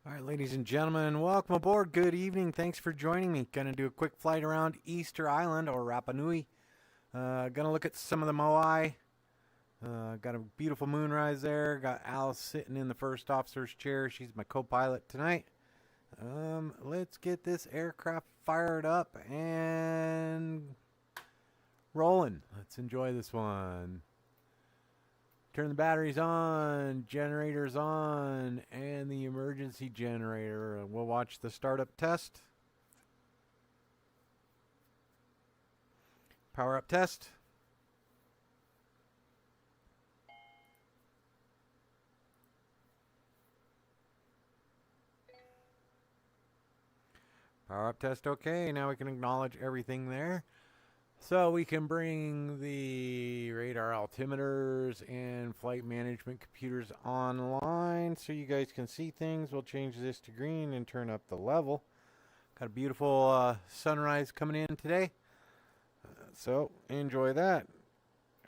All right, ladies and gentlemen, welcome aboard. Good evening. Thanks for joining me. Gonna do a quick flight around Easter Island or Rapa Nui. Gonna look at some of the Moai. Got a beautiful moonrise there. Got Alice sitting in the first officer's chair. She's my co-pilot tonight. Let's get this aircraft fired up and rolling. Let's enjoy this one. Turn the batteries on, generators on, and the emergency generator. We'll watch the startup test. Power up test. Power up test okay. Now we can acknowledge everything there. So we can bring the radar altimeters and flight management computers online so you guys can see things. We'll change this to green and turn up the level. Got a beautiful sunrise coming in today. So enjoy that.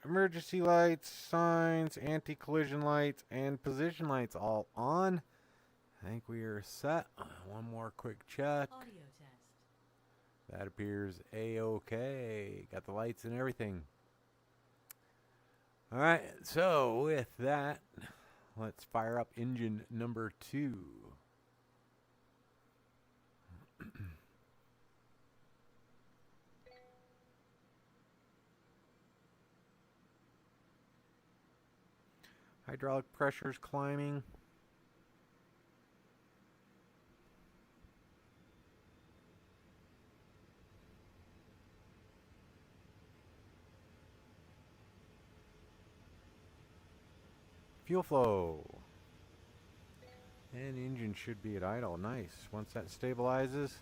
Emergency lights, signs, anti-collision lights, and position lights all on. I think we are set. One more quick check. Audio test. That appears A-OK. Got the lights and everything. All right, so with that, let's fire up engine number 2. Hydraulic pressure's climbing. Fuel flow. And engine should be at idle. Nice. Once that stabilizes.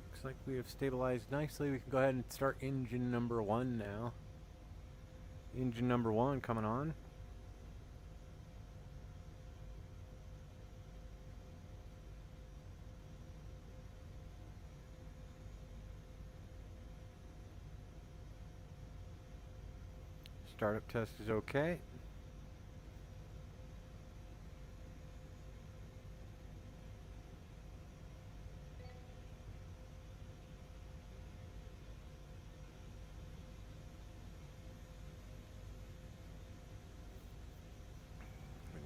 Looks like we have stabilized nicely. We can go ahead and start engine number 1 now. Engine number 1 coming on. Startup test is okay.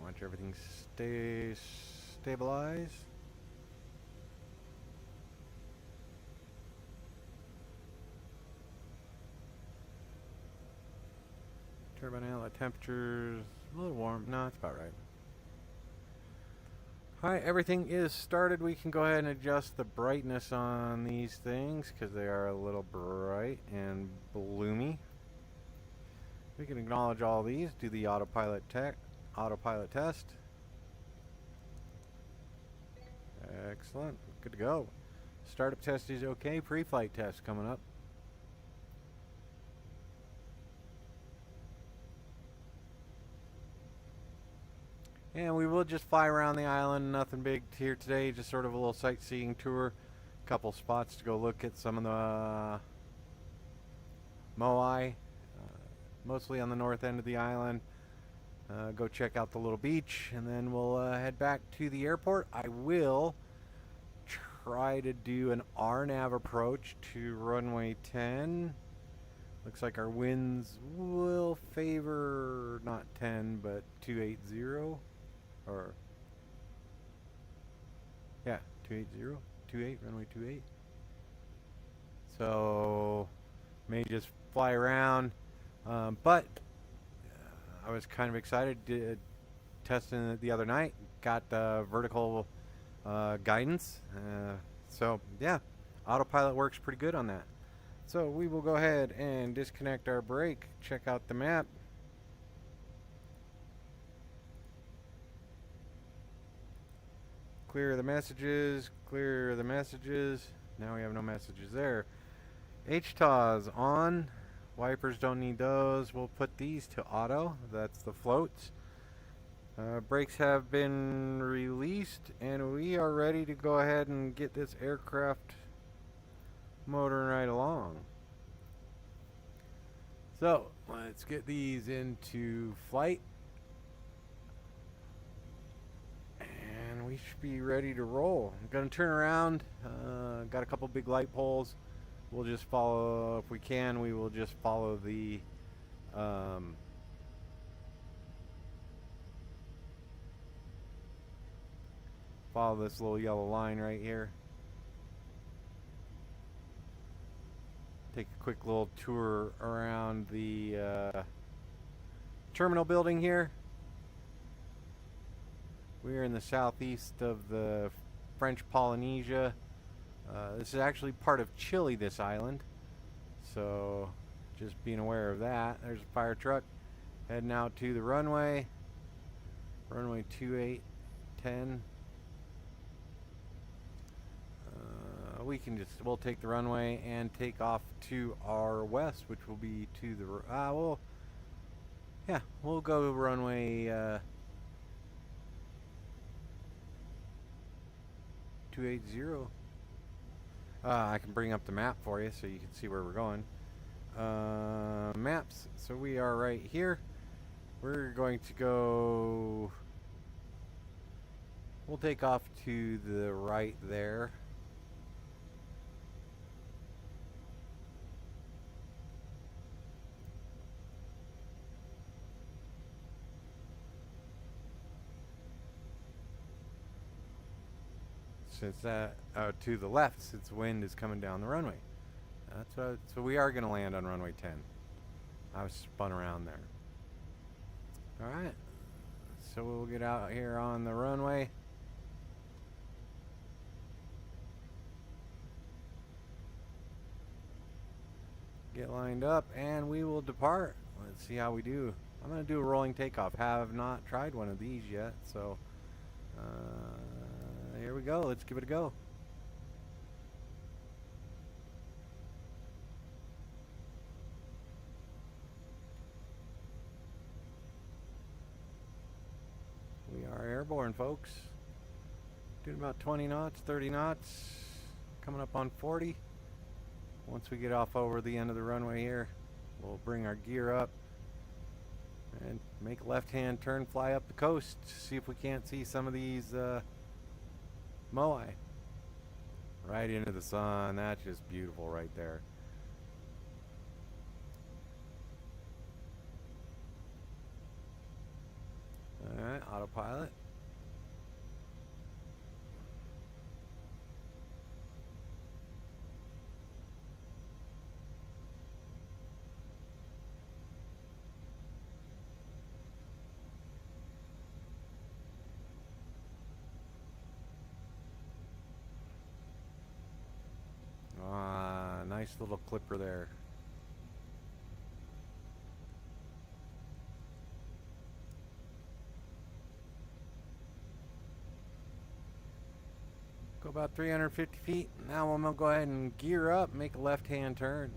Watch everything stay stabilized. Turbine outlet temperatures a little warm. No, it's about right. Alright, everything is started. We can go ahead and adjust the brightness on these things because they are a little bright and bloomy. We can acknowledge all these, do the autopilot test. Excellent. Good to go. Startup test is okay. Pre-flight test coming up. And we will just fly around the island. Nothing big here today. Just sort of a little sightseeing tour. Couple spots to go look at some of the Moai. Mostly on the north end of the island. Go check out the little beach. And then we'll head back to the airport. I will try to do an RNAV approach to runway 10. Looks like our winds will favor not 10 but 280. Or, yeah, 280, 28, runway 28. So, may just fly around, but I was kind of excited testing it the other night. Got the vertical guidance, so yeah, autopilot works pretty good on that. So we will go ahead and disconnect our brake, check out the map. Clear the messages, clear the messages. Now we have no messages there. HTOS on. Wipers don't need those. We'll put these to auto. That's the floats. Brakes have been released, and we are ready to go ahead and get this aircraft motoring right along. So let's get these into flight, and we should be ready to roll. I'm going to turn around. Got a couple big light poles. We'll just follow, if we can, we will just follow the follow this little yellow line right here. Take a quick little tour around the terminal building here. We're in the southeast of the French Polynesia. This is actually part of Chile, this island. So just being aware of that. There's a fire truck heading out to the runway. Runway 2810. We'll take the runway and take off to our west, which will be to the we'll go runway 280. I can bring up the map for you so you can see where we're going. Maps. So we are right here. We're going to go. We'll take off to the right there. Since that to the left, since wind is coming down the runway. So we are going to land on runway 10. I was spun around there. All right. So we'll get out here on the runway. Get lined up, and we will depart. Let's see how we do. I'm going to do a rolling takeoff. Have not tried one of these yet, so here we go. Let's give it a go. We are airborne, folks. Doing about 20 knots, 30 knots. Coming up on 40. Once we get off over the end of the runway here, we'll bring our gear up and make a left-hand turn, fly up the coast. See if we can't see some of these Moai. Right into the sun. That's just beautiful right there. Alright, autopilot. Nice little clipper there. Go about 350 feet. Now I'm going to go ahead and gear up, make a left-hand turn.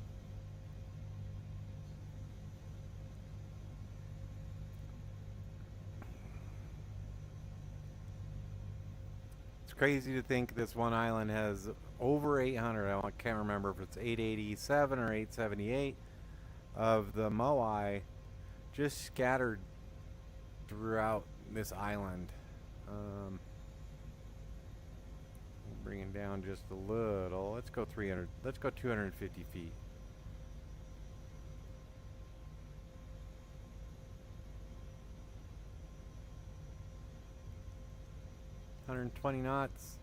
It's crazy to think this one island has over 800, I can't remember if it's 887 or 878 of the Moai just scattered throughout this island. Bringing down just a little. Let's go 300. Let's go 250 feet. $120 knots.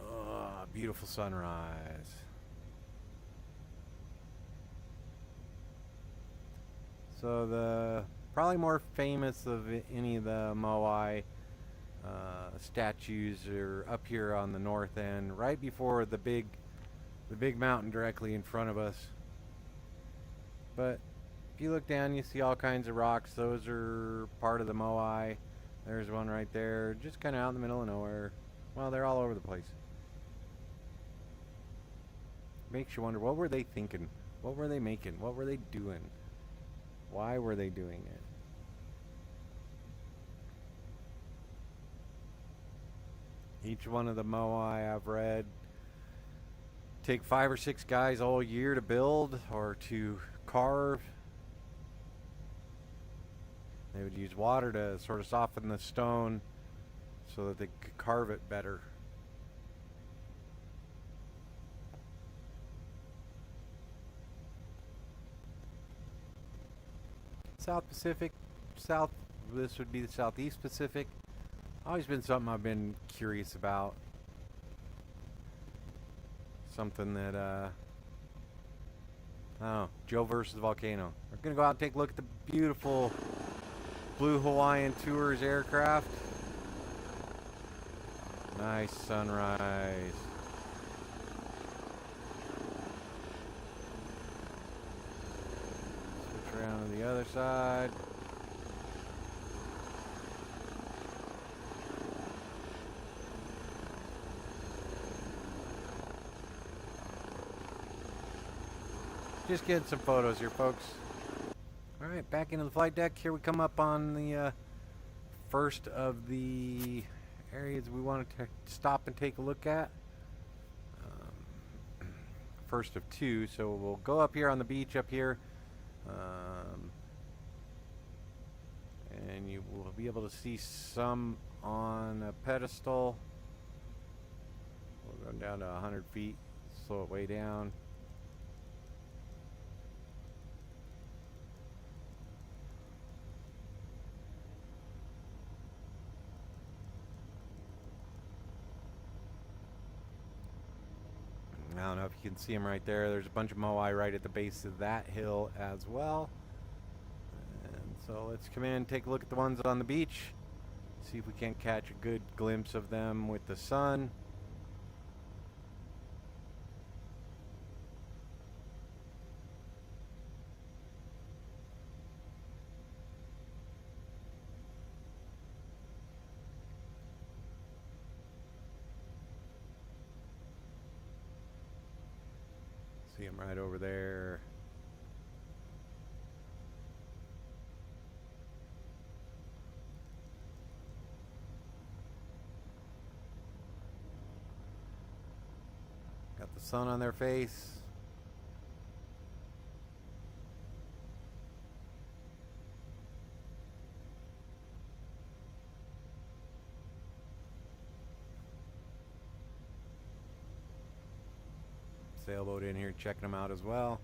Oh, beautiful sunrise. So the probably more famous of any of the Moai statues are up here on the north end, right before the big mountain directly in front of us. But if you look down, you see all kinds of rocks. Those are part of the Moai. There's one right there, just kind of out in the middle of nowhere. Well, they're all over the place. Makes you wonder, what were they thinking? What were they making? What were they doing? Why were they doing it? Each one of the Moai I've read take 5 or 6 guys all year to build or to carve. They would use water to sort of soften the stone so that they could carve it better. South Pacific, this would be the Southeast Pacific. Always been something I've been curious about. Something that, oh, Joe versus Volcano. We're gonna go out and take a look at the beautiful Blue Hawaiian Tours aircraft. Nice sunrise. Switch around to the other side. Just getting some photos here, folks. Alright, back into the flight deck. Here we come up on the first of the areas we wanted to stop and take a look at. First of 2, so we'll go up here on the beach up here. And you will be able to see some on a pedestal. We'll go down to 100 feet, slow it way down. I don't know if you can see them right there. There's a bunch of Moai right at the base of that hill as well. And so let's come in and take a look at the ones on the beach. See if we can't catch a good glimpse of them with the sun. See them right over there. Got the sun on their face. Sailboat in here checking them out as well.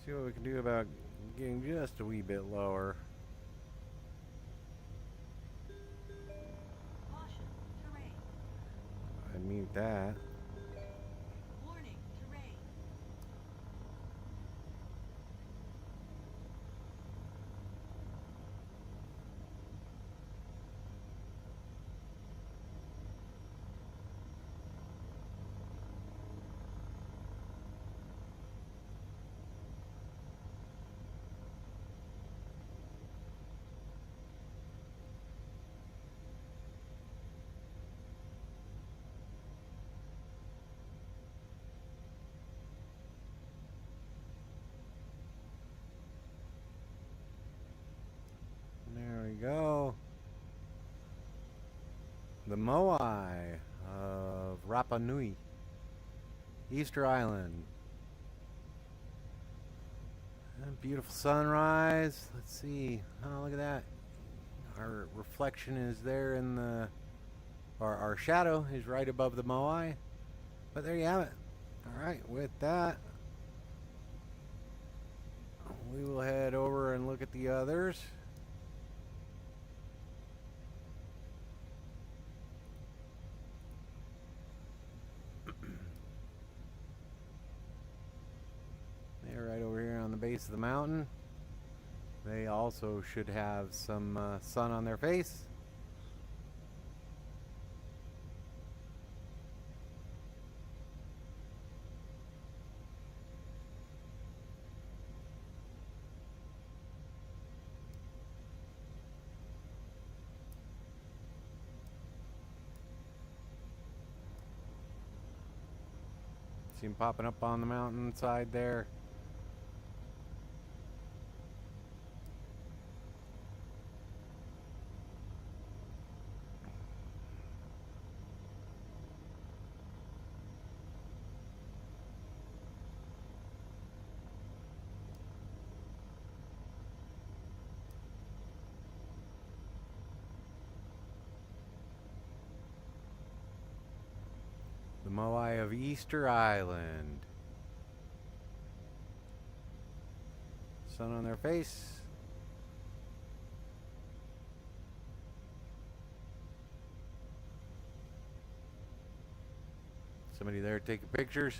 See what we can do about getting just a wee bit lower. Caution, terrain. I'd mute that. Warning, terrain. There we go. The Moai of Rapa Nui, Easter Island. And beautiful sunrise. Let's see. Oh, look at that. Our reflection is there in the our shadow is right above the Moai. But there you have it. Alright, with that, we will head over and look at the others. They're right over here on the base of the mountain. They also should have some sun on their face. See them popping up on the mountainside there. The Moai of Easter Island. Sun on their face. Somebody there taking pictures.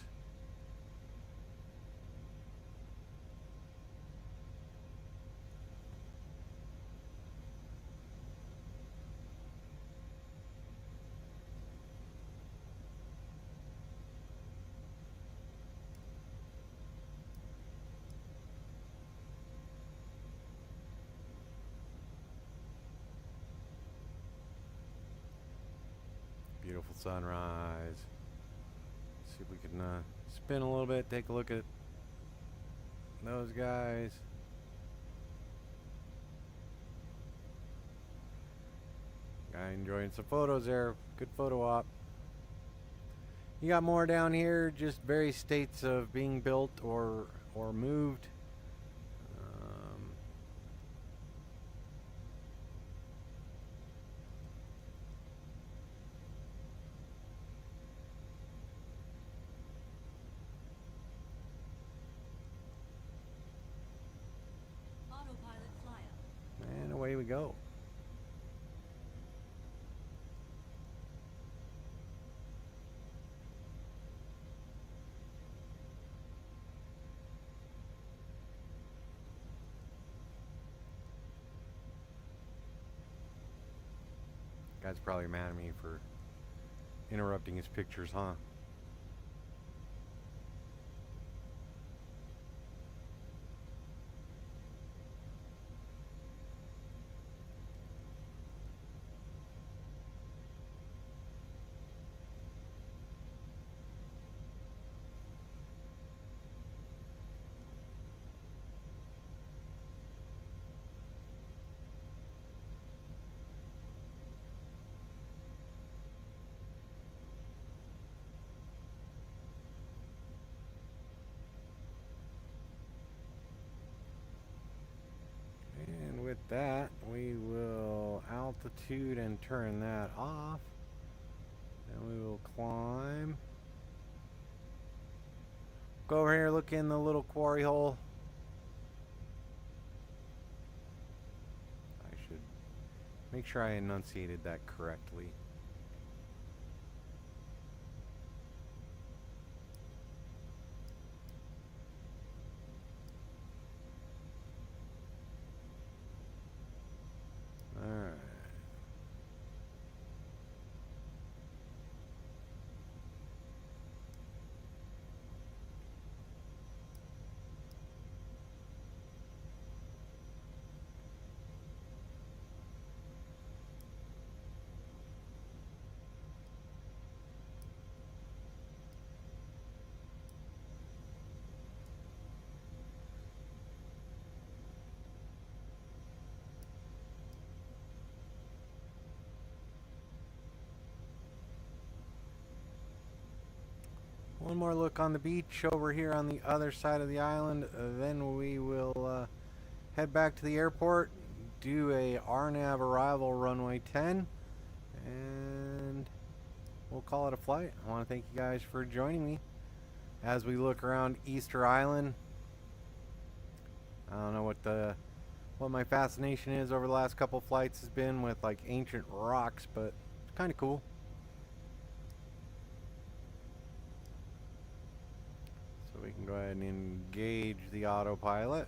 Beautiful sunrise. See if we can spin a little bit, take a look at those guys. Guy enjoying some photos there. Good photo op. You got more down here, just various states of being built or moved. Autopilot flyout. And away we go. Guy's probably mad at me for interrupting his pictures, huh? With that, we will altitude and turn that off. And we will climb. Go over here, look in the little quarry hole. I should make sure I enunciated that correctly. One more look on the beach over here on the other side of the island. Then we will head back to the airport, do a RNAV arrival runway 10, and we'll call it a flight. I want to thank you guys for joining me as we look around Easter Island. I don't know what my fascination is over the last couple flights has been with like ancient rocks, but it's kind of cool. So we can go ahead and engage the autopilot.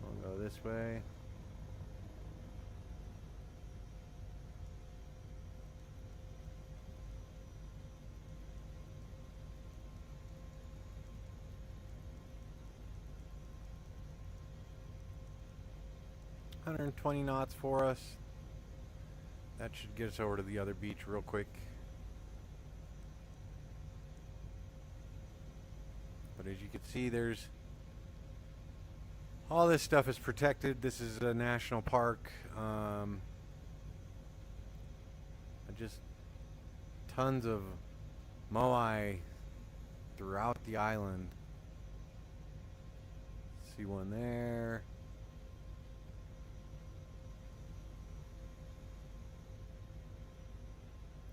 We'll go this way. $120 knots for us. That should get us over to the other beach real quick. But as you can see, there's all this stuff is protected. This is a national park. Just tons of Moai throughout the island. See one there.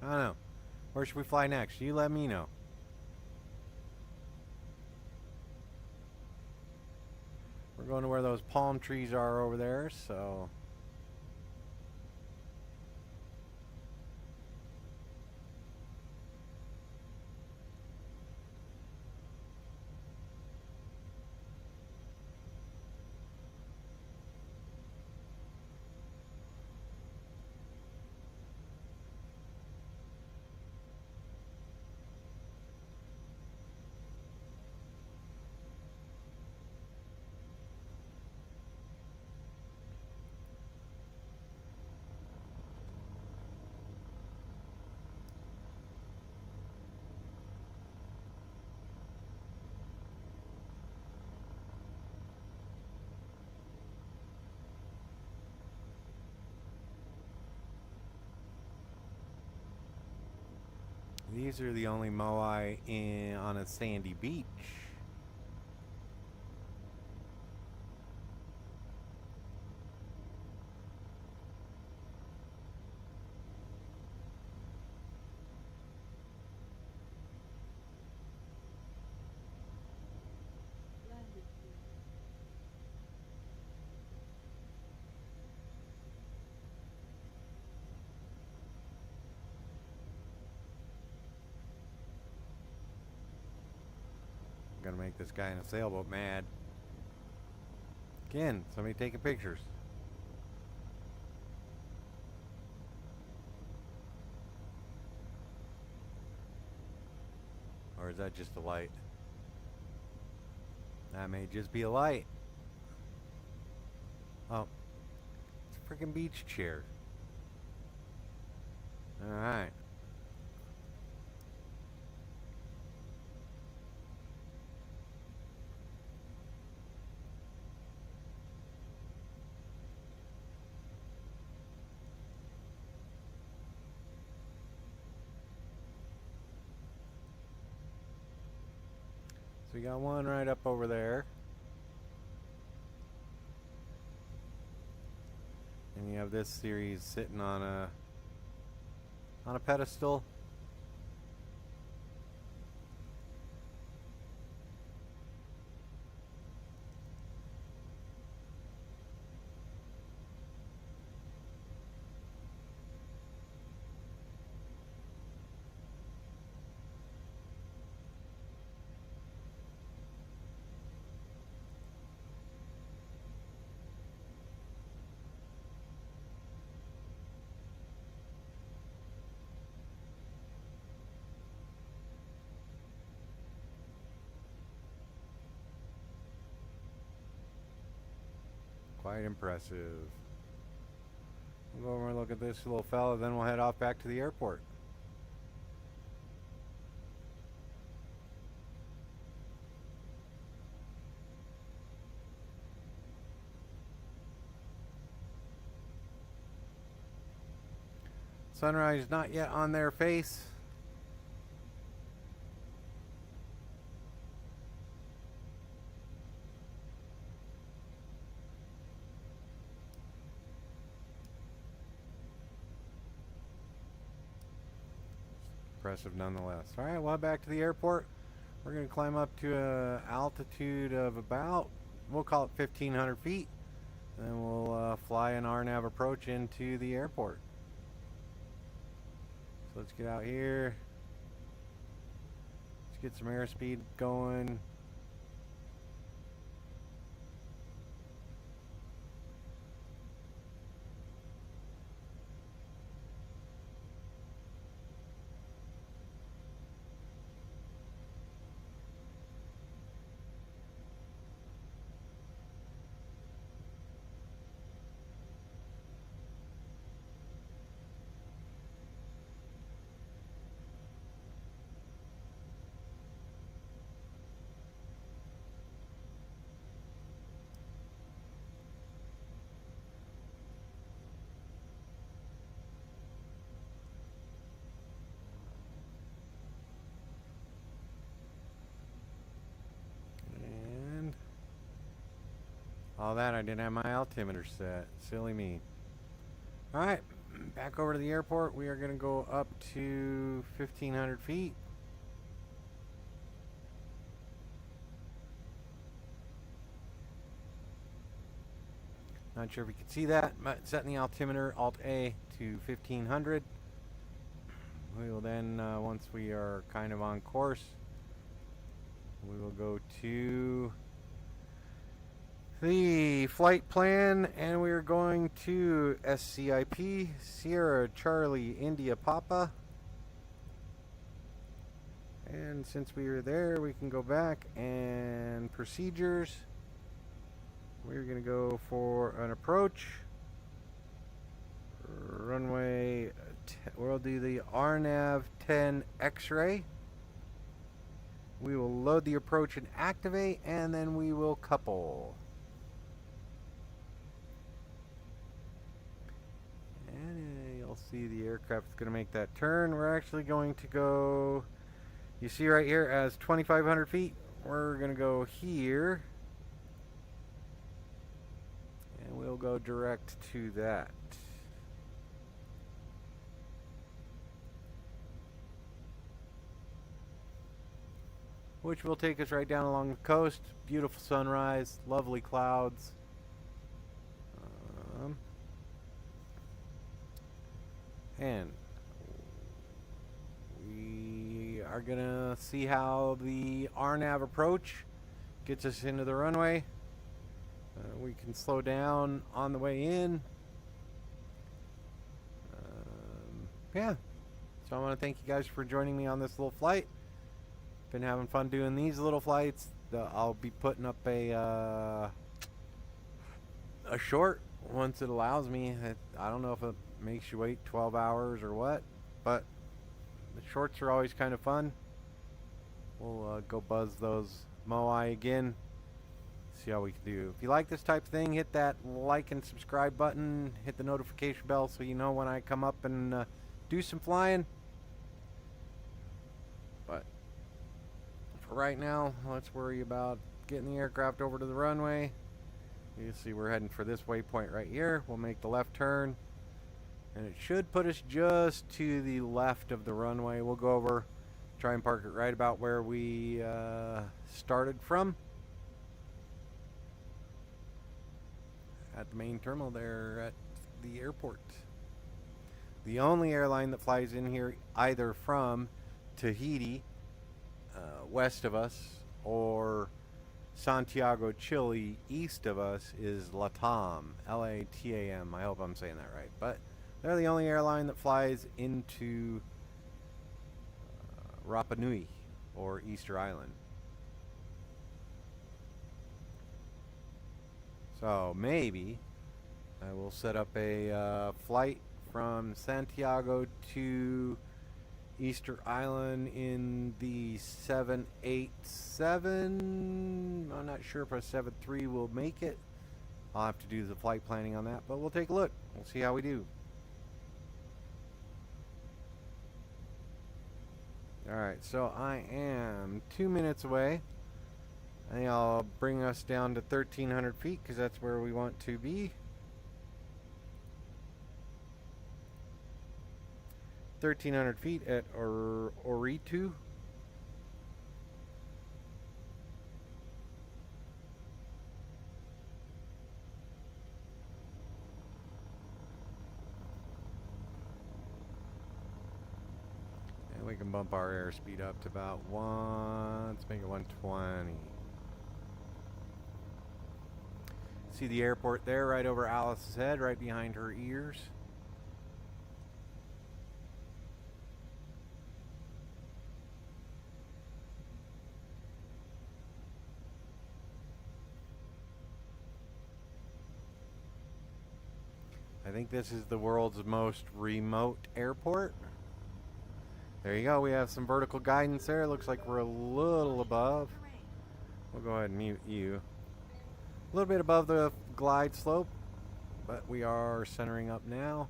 I don't know. Where should we fly next? You let me know. We're going to where those palm trees are over there, so... These are the only Moai on a sandy beach. Gonna make this guy in a sailboat mad. Again, somebody taking pictures. Or is that just a light? That may just be a light. Oh, it's a freaking beach chair. Alright. So we got one right up over there. And you have this series sitting on a pedestal. Quite impressive. We'll go over and look at this little fella, then we'll head off back to the airport. Sunrise not yet on their face. Impressive nonetheless. All right, well, back to the airport. We're going to climb up to an altitude of about, we'll call it 1,500 feet. Then we'll fly an RNAV approach into the airport. So let's get out here. Let's get some airspeed going. All that, I didn't have my altimeter set. Silly me. Alright, back over to the airport. We are going to go up to 1,500 feet. Not sure if you can see that, but setting the altimeter, Alt-A to 1,500. We will then, once we are kind of on course, we will go to the flight plan, and we are going to SCIP, Sierra Charlie India Papa. And since we were there, we can go back and procedures. We're going to go for an approach. Runway, we'll do the RNAV 10 X-ray. We will load the approach and activate, and then we will couple. You'll see the aircraft is going to make that turn. We're actually going to go, you see right here as 2,500 feet. We're going to go here. And we'll go direct to that. Which will take us right down along the coast. Beautiful sunrise, lovely clouds. And we are going to see how the RNAV approach gets us into the runway. We can slow down on the way in. Yeah. So I want to thank you guys for joining me on this little flight. Been having fun doing these little flights. I'll be putting up a short once it allows me. I don't know if it makes you wait 12 hours or what, but the shorts are always kind of fun. We'll go buzz those Moai again, see how we can do. If you like this type of thing, hit that like and subscribe button, hit the notification bell so you know when I come up and do some flying. But for right now, let's worry about getting the aircraft over to the runway. You can see we're heading for this waypoint right here. We'll make the left turn, and it should put us just to the left of the runway. We'll go over, try and park it right about where we started from, at the main terminal there at the airport. The only airline that flies in here either from Tahiti, west of us, or Santiago, Chile, east of us is LATAM, L-A-T-A-M. I hope I'm saying that right. But they're the only airline that flies into Rapa Nui, or Easter Island. So maybe I will set up a flight from Santiago to Easter Island in the 787. I'm not sure if a 73 will make it. I'll have to do the flight planning on that, but we'll take a look. We'll see how we do. Alright, so I am 2 minutes away. I think I'll bring us down to 1,300 feet because that's where we want to be. 1,300 feet at Oritu. And we can bump our airspeed up to about let's make it 120. See the airport there right over Alice's head, right behind her ears. I think this is the world's most remote airport. There you go. We have some vertical guidance there. Looks like we're a little above. We'll go ahead and mute you. A little bit above the glide slope, but we are centering up now.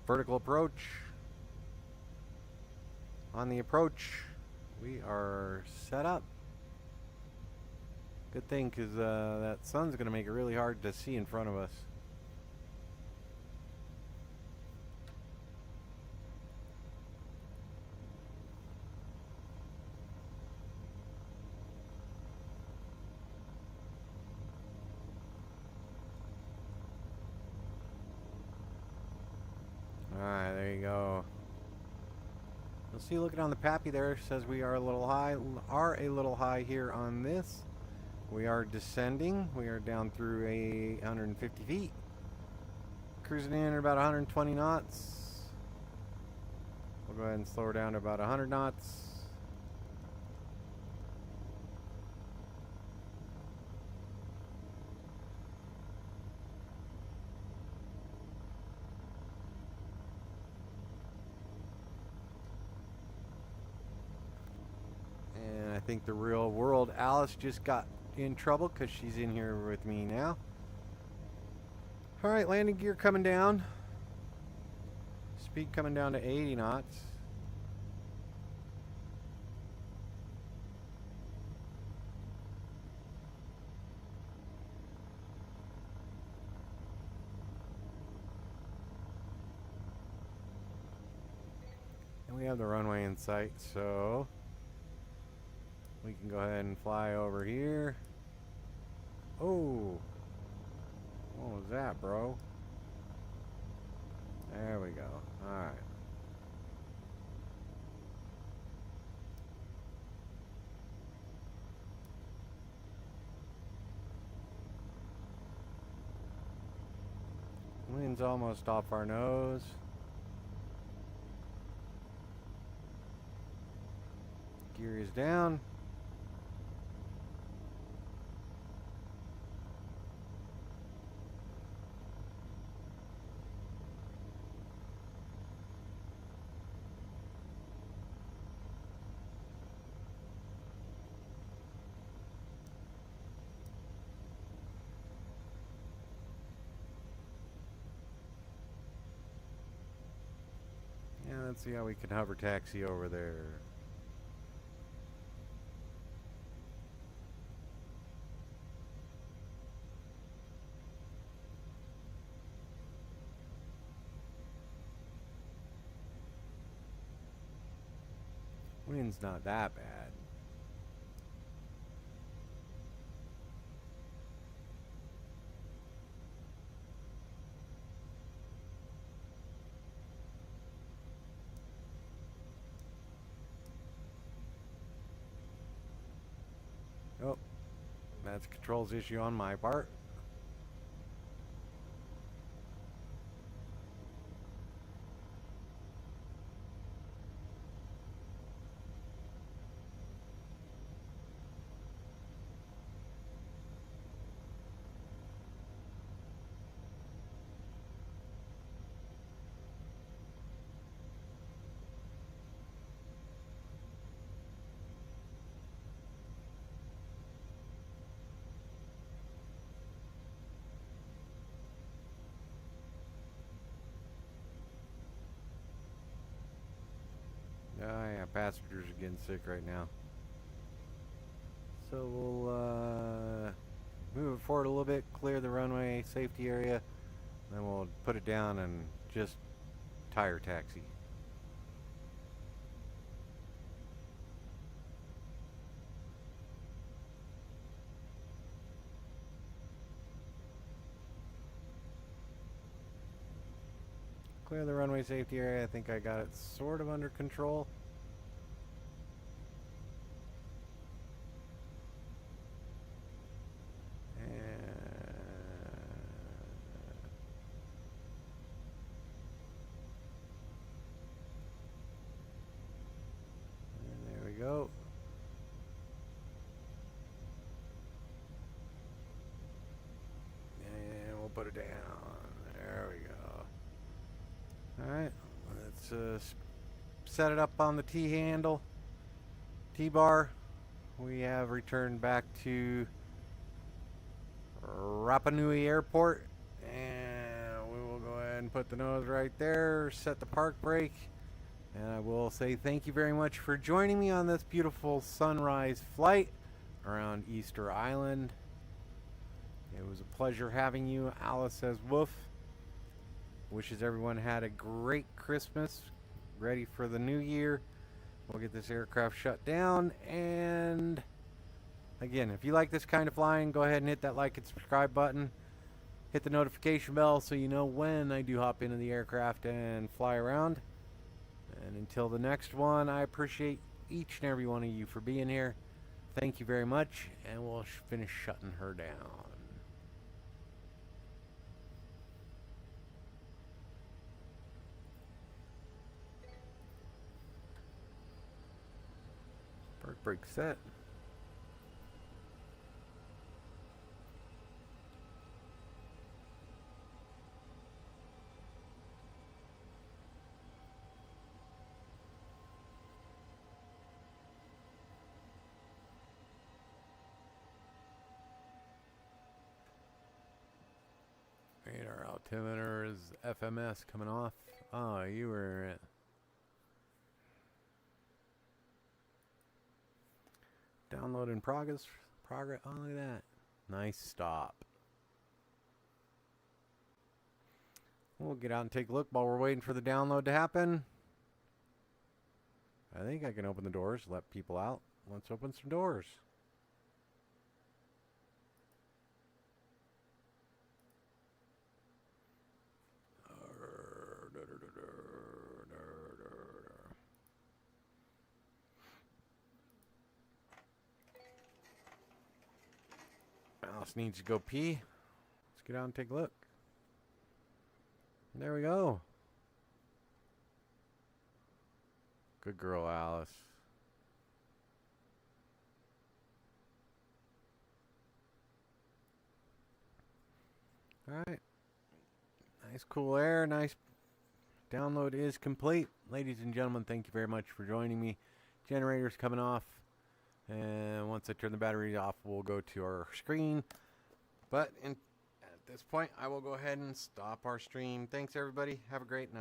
Vertical approach. On the approach, we are set up. Good thing, because that sun's going to make it really hard to see in front of us. Alright, there you go. You'll see, looking on the Pappy there, says we are a little high here on this. We are descending. We are down through 150 feet. Cruising in at about 120 knots. We'll go ahead and slow her down to about 100 knots. And I think the real world Alice just got in trouble because she's in here with me now. Alright, landing gear coming down. Speed coming down to 80 knots. And we have the runway in sight, so we can go ahead and fly over here. Oh, what was that, bro? There we go. Alright. Wind's almost off our nose. Gear is down. Let's see how we can hover taxi over there. Wind's not that bad. Oh, that's a controls issue on my part. Yeah, passengers are getting sick right now. So we'll move it forward a little bit, clear the runway safety area, then we'll put it down and just tire taxi. Clear the runway safety area. I think I got it sort of under control. Go. And we'll put it down. There we go. Alright, let's set it up on the T-handle. T-bar. We have returned back to Rapa Nui Airport. And we will go ahead and put the nose right there. Set the park brake. And I will say thank you very much for joining me on this beautiful sunrise flight around Easter Island. It was a pleasure having you. Alice says woof. Wishes everyone had a great Christmas. Ready for the new year. We'll get this aircraft shut down. And again, if you like this kind of flying, go ahead and hit that like and subscribe button. Hit the notification bell so you know when I do hop into the aircraft and fly around. And until the next one, I appreciate each and every one of you for being here. Thank you very much, and we'll finish shutting her down. Park brake set. Radar altimeter is FMS coming off. Oh, you were download in progress. Oh, look at that. Nice stop. We'll get out and take a look while we're waiting for the download to happen. I think I can open the doors, let people out. Let's open some doors. Alice needs to go pee. Let's get out and take a look. There we go. Good girl, Alice. Alright. Nice cool air. Nice download is complete. Ladies and gentlemen, thank you very much for joining me. Generator's coming off. And once I turn the battery off, we'll go to our screen. But at this point, I will go ahead and stop our stream. Thanks, everybody. Have a great night.